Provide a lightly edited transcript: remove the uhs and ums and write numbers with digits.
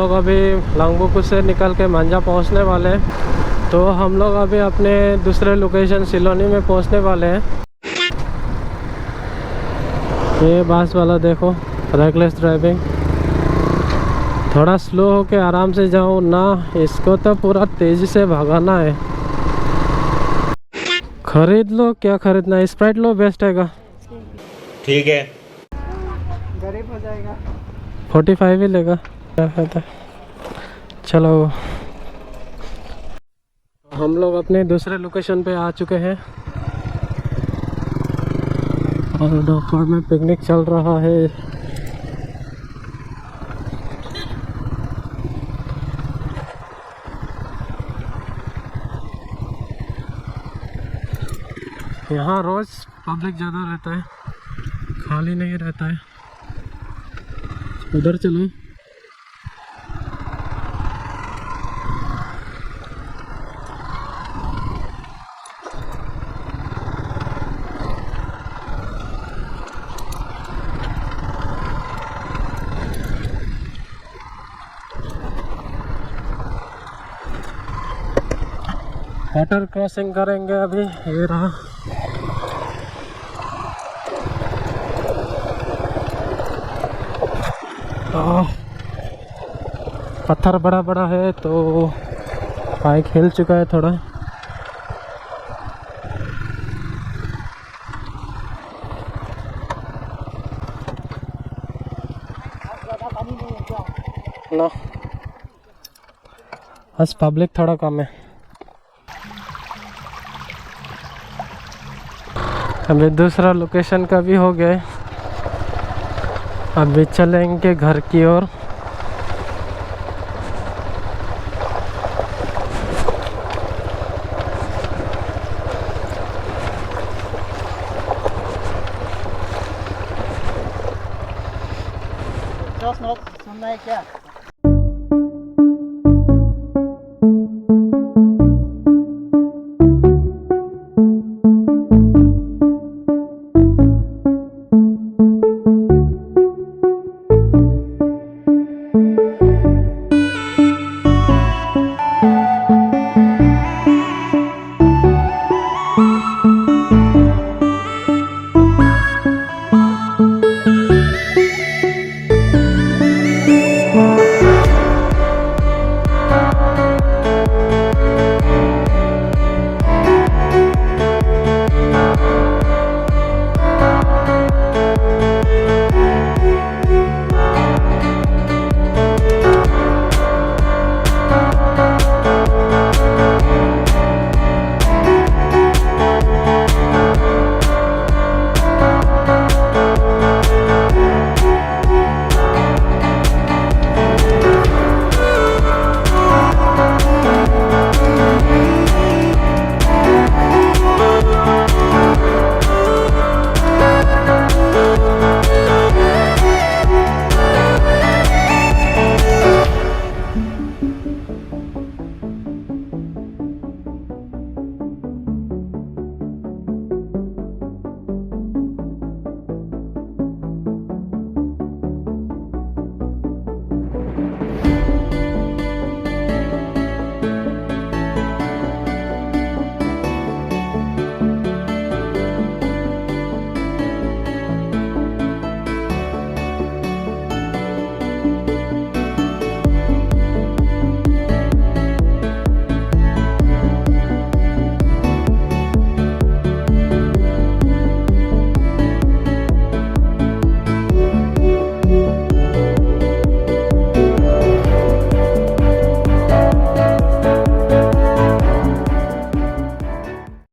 लोग अभी लंगबुकु से निकल के मांझा पहुंचने वाले हैं। तो हम लोग अभी अपने दूसरे लोकेशन सिलोनी में पहुंचने वाले हैं। ये बास वाला देखो, रेकलेस ड्राइविंग। थोड़ा स्लो होके आराम से जाओ ना, इसको तो पूरा तेजी से भगाना है। खरीद लो, क्या खरीदना है, स्प्राइट लो, बेस्ट हैगा। ठीक है, गरीब हो जाएगा। 45 ही लेगा, क्या फायदा। चलो हम लोग अपने दूसरे लोकेशन पे आ चुके हैं और दोपहर में पिकनिक चल रहा है। यहाँ रोज पब्लिक ज़्यादा रहता है, खाली नहीं रहता है। उधर चलो। वाटर क्रॉसिंग करेंगे अभी, ये रहा। पत्थर बड़ा बड़ा है तो बाइक हिल चुका है थोड़ा। ना बस पब्लिक थोड़ा कम है। अभी दूसरा लोकेशन का भी हो गया। अभी चलेंगे घर की ओर। सुनना है क्या?